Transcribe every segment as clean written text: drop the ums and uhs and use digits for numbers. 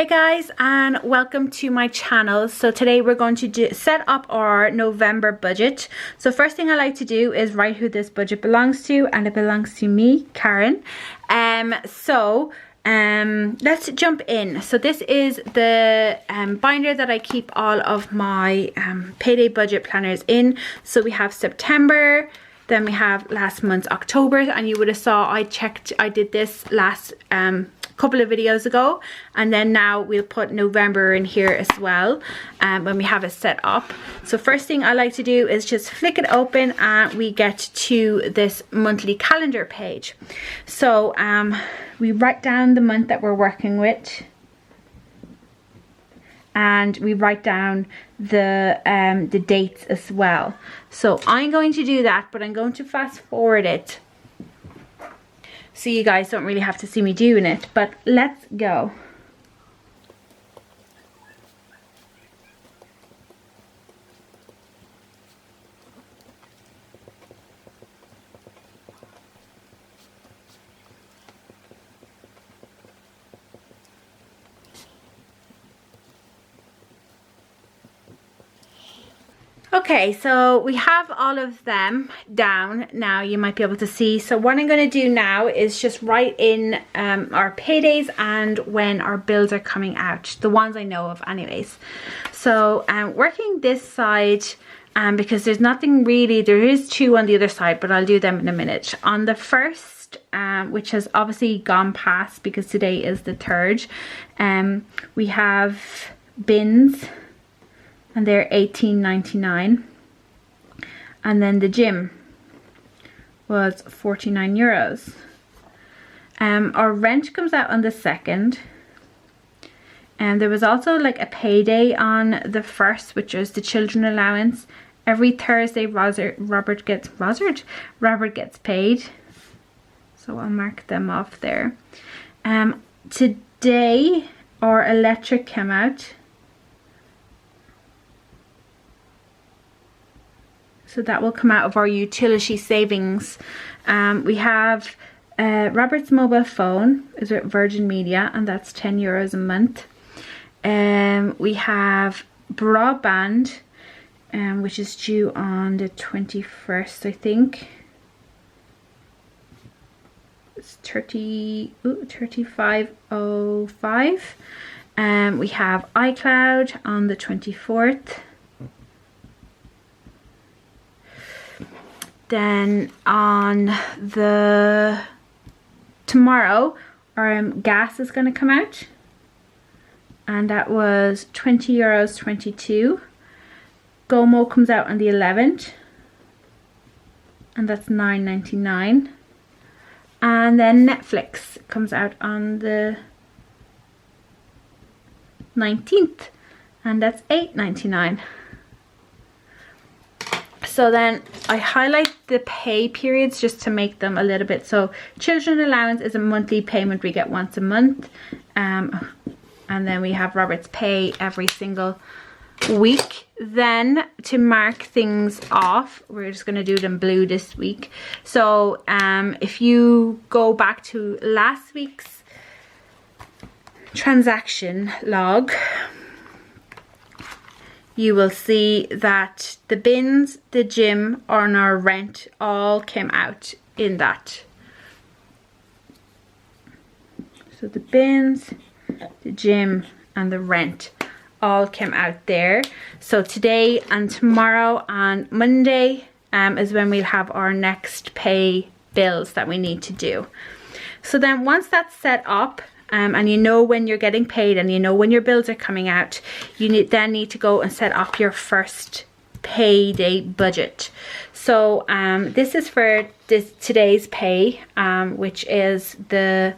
Hey guys, and welcome to my channel. So today we're going to set up our November budget. So first thing I like to do is write who this budget belongs to, and it belongs to me, Karen. Let's jump in. So this is the binder that I keep all of my payday budget planners in. So we have September, then we have last month's October, and you would have saw I did this last couple of videos ago, and then now we'll put November in here as well when we have it set up. So first thing I like to do is just flick it open and we get to this monthly calendar page. So we write down the month that we're working with, and we write down the dates as well. So I'm going to do that, but I'm going to fast forward it so you guys don't really have to see me doing it, but let's go. Okay, so we have all of them down now, you might be able to see. So what I'm going to do now is just write in our paydays and when our bills are coming out, the ones I know of anyways. So working this side, because there's nothing really, there is two on the other side, but I'll do them in a minute. On the first, which has obviously gone past because today is the 3rd, we have bins, and they're $18.99, and then the gym was €49. Our rent comes out on the 2nd, and there was also like a payday on the 1st, which was the children allowance. Every Thursday Robert gets paid, so I'll mark them off there. Today our electric came out, so that will come out of our utility savings. We have Robert's mobile phone is with Virgin Media, and that's €10 a month. We have broadband, which is due on the 21st, I think. It's $35.05. We have iCloud on the 24th. Then on the tomorrow, our gas is going to come out, and that was €20.22. Gomo comes out on the 11th, and that's $9.99. And then Netflix comes out on the 19th, and that's $8.99. So then I highlight the pay periods just to make them a little bit. So children allowance is a monthly payment we get once a month. And then we have Robert's pay every single week. Then to mark things off, we're just going to do them blue this week. So if you go back to last week's transaction log, you will see that the bins, the gym, and our rent all came out in that. So the bins, the gym, and the rent all came out there. So today and tomorrow and Monday is when we'll have our next pay bills that we need to do. So then once that's set up, and you know when you're getting paid and you know when your bills are coming out, you then need to go and set up your first payday budget. So this is for today's pay, which is the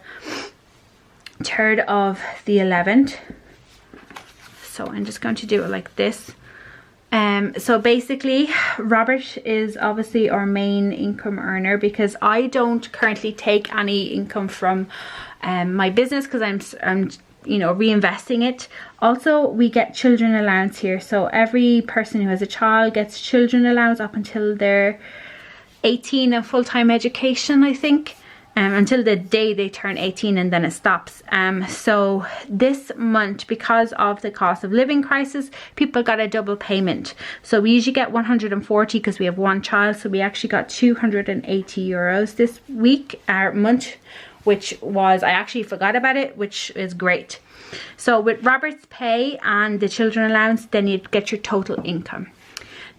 3rd of the 11th. So I'm just going to do it like this. So basically Robert is obviously our main income earner, because I don't currently take any income from my business, because I'm you know, reinvesting it. Also, we get children allowance here, so every person who has a child gets children allowance up until they're 18 and full-time education, I think. until the day they turn 18, and then it stops. So this month, because of the cost of living crisis, people got a double payment. So we usually get 140 because we have one child, so we actually got 280 euros this week, month, which was, I actually forgot about it, which is great. So with Robert's pay and the children allowance, then you'd get your total income.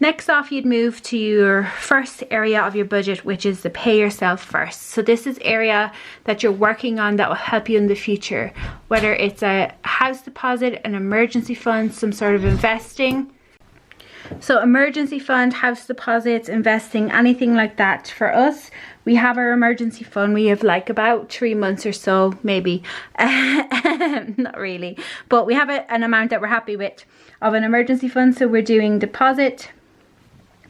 Next off, you'd move to your first area of your budget, which is the pay yourself first. So this is area that you're working on that will help you in the future, whether it's a house deposit, an emergency fund, some sort of investing. So emergency fund, house deposits, investing, anything like that. For us, we have our emergency fund. We have like about 3 months or so, maybe. Not really. But we have an amount that we're happy with of an emergency fund. So we're doing deposit,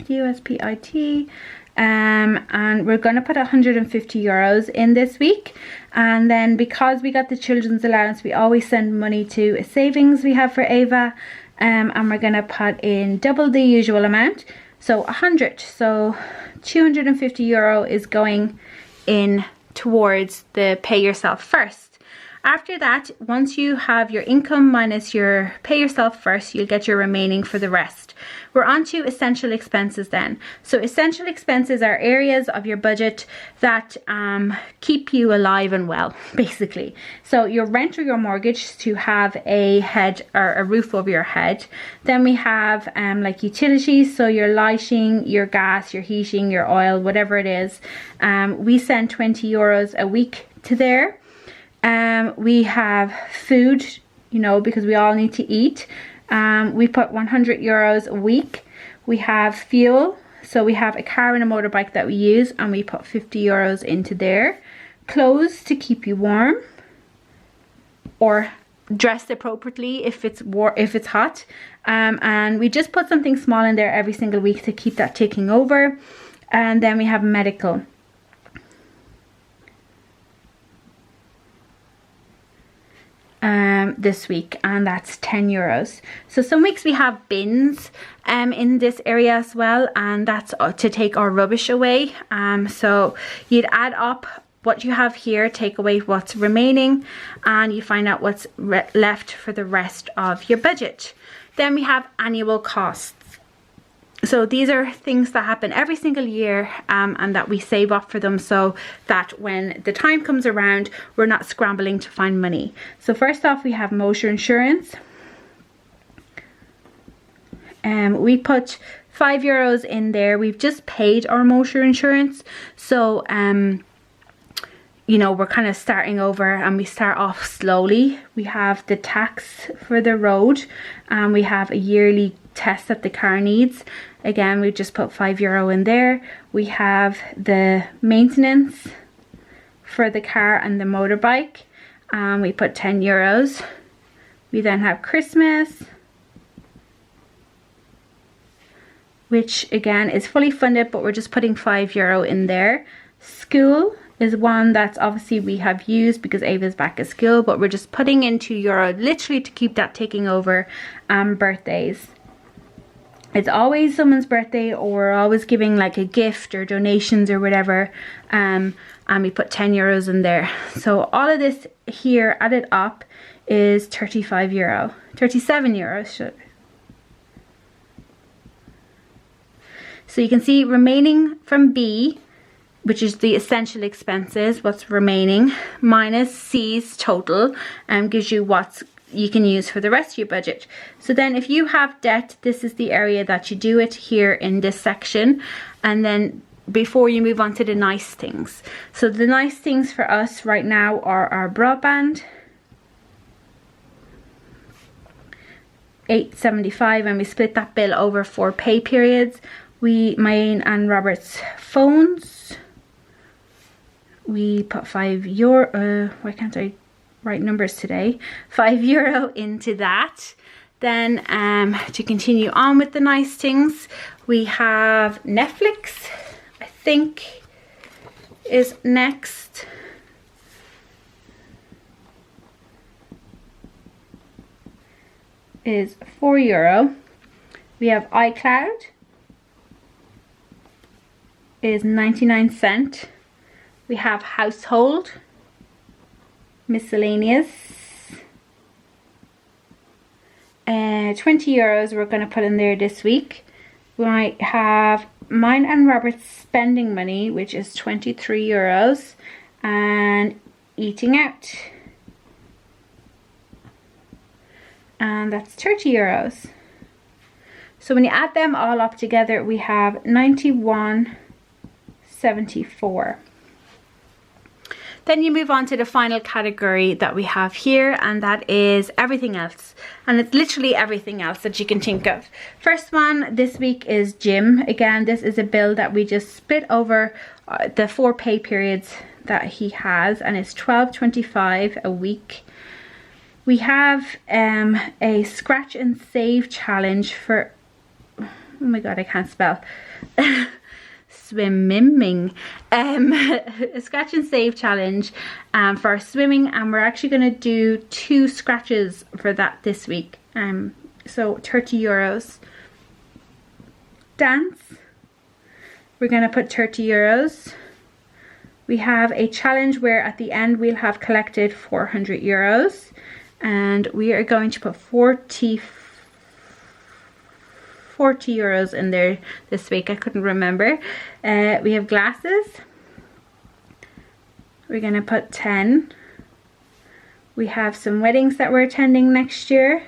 USPIT, and we're going to put 150 euros in this week. And then because we got the children's allowance, we always send money to a savings we have for Ava. And we're going to put in double the usual amount, so 100. So 250 euro is going in towards the pay yourself first. After that, once you have your income minus your pay yourself first, you'll get your remaining for the rest. We're on to essential expenses then. So essential expenses are areas of your budget that keep you alive and well, basically. So your rent or your mortgage to have a head or a roof over your head. Then we have like utilities, so your lighting, your gas, your heating, your oil, whatever it is. We send 20 euros a week to there. We have food, you know, because we all need to eat. We put 100 euros a week. We have fuel, so we have a car and a motorbike that we use, and we put 50 euros into there. Clothes to keep you warm or dressed appropriately if it's hot. And we just put something small in there every single week to keep that ticking over. And then we have medical. This week, and that's 10 euros. So some weeks we have bins in this area as well, and that's to take our rubbish away. So you'd add up what you have here, take away what's remaining, and you find out what's left for the rest of your budget. Then we have annual costs. So these are things that happen every single year, and that we save up for them so that when the time comes around, we're not scrambling to find money. So first off, we have motor insurance. We put 5 euros in there. We've just paid our motor insurance. So, you know, we're kind of starting over, and we start off slowly. We have the tax for the road, and we have a yearly test that the car needs. Again, we just put 5 euro in there. We have the maintenance for the car and the motorbike, and we put 10 euros. We then have Christmas, which again is fully funded, but we're just putting 5 euro in there. School is one that's obviously we have used because Ava's back at school, but we're just putting in 2 euro literally to keep that ticking over. Birthdays. It's always someone's birthday, or always giving like a gift or donations or whatever. And we put 10 euros in there. So all of this here added up is 35 euro. 37 euros. So you can see remaining from B, which is the essential expenses, what's remaining, minus C's total, gives you what's you can use for the rest of your budget. So then if you have debt, this is the area that you do it here in this section. And then before you move on to the nice things. So the nice things for us right now are our broadband, 875, and we split that bill over 4 pay periods. Mine and Robert's phones, we put 5 euro, why can't I write numbers today, 5 euro into that. Then to continue on with the nice things, we have Netflix, I think is next. Is 4 euro. We have iCloud, is 99 cent. We have household, miscellaneous, 20 euros we're going to put in there this week. We might have mine and Robert's spending money, which is 23 euros, and eating out, and that's 30 euros. So when you add them all up together, we have 91.74. Then you move on to the final category that we have here, and that is everything else. And it's literally everything else that you can think of. First one this week is gym. Again, this is a bill that we just split over the 4 pay periods that he has, and it's $12.25 a week. We have a scratch and save challenge for, oh my god, I can't spell. Swimming. A scratch and save challenge for swimming, and we're actually going to do 2 scratches for that this week. So 30 euros. Dance, we're going to put 30 euros. We have a challenge where at the end we'll have collected 400 euros, and we are going to put 40 euros in there this week. I couldn't remember. We have glasses. We're going to put 10. We have some weddings that we're attending next year,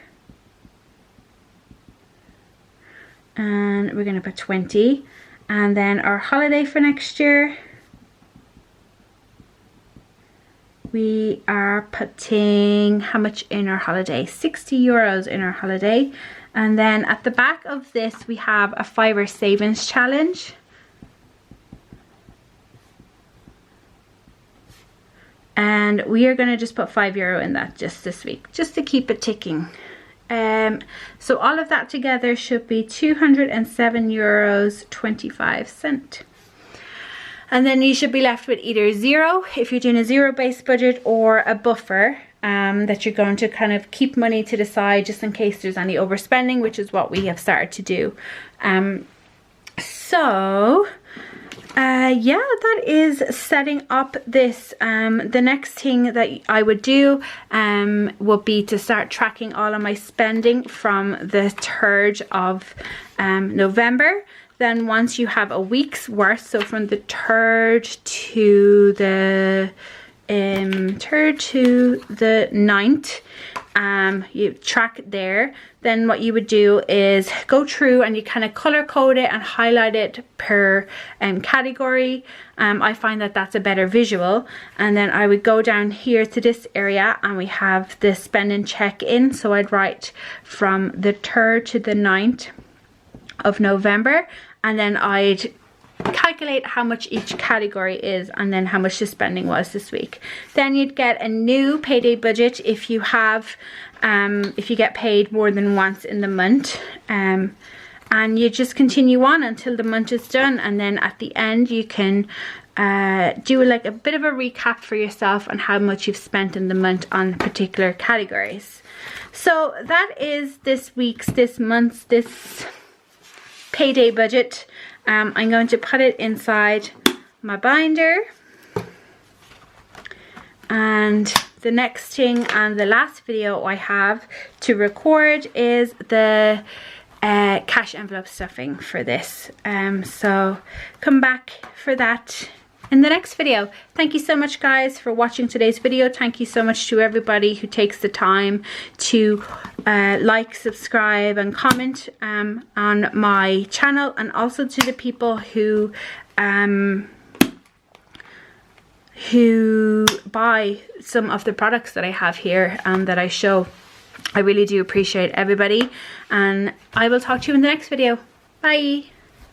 and we're going to put 20. And then our holiday for next year, we are putting how much in our holiday? 60 euros in our holiday. And then at the back of this we have a fiver savings challenge. And we are going to just put €5 in that just this week, just to keep it ticking. So all of that together should be €207.25. And then you should be left with either 0 if you're doing a 0 based budget, or a buffer that you're going to kind of keep money to the side just in case there's any overspending, which is what we have started to do. Yeah, that is setting up this. The next thing that I would do would be to start tracking all of my spending from the 3rd of November. Then once you have a week's worth, so from the 3rd to the 9th, you track there. Then what you would do is go through and you kind of color code it and highlight it per category. I find that that's a better visual. And then I would go down here to this area and we have the spend and check in. So I'd write from the 3rd to the 9th of November, and then I'd calculate how much each category is and then how much the spending was this week. Then you'd get a new payday budget if you have if you get paid more than once in the month, and you just continue on until the month is done. And then at the end you can do like a bit of a recap for yourself on how much you've spent in the month on particular categories. So that is this month's payday budget. I'm going to put it inside my binder, and the next thing and the last video I have to record is the cash envelope stuffing for this. So come back for that in the next video. Thank you so much guys for watching today's video. Thank you so much to everybody who takes the time to like, subscribe and comment on my channel, and also to the people who buy some of the products that I have here and that I show. I really do appreciate everybody, and I will talk to you in the next video. Bye.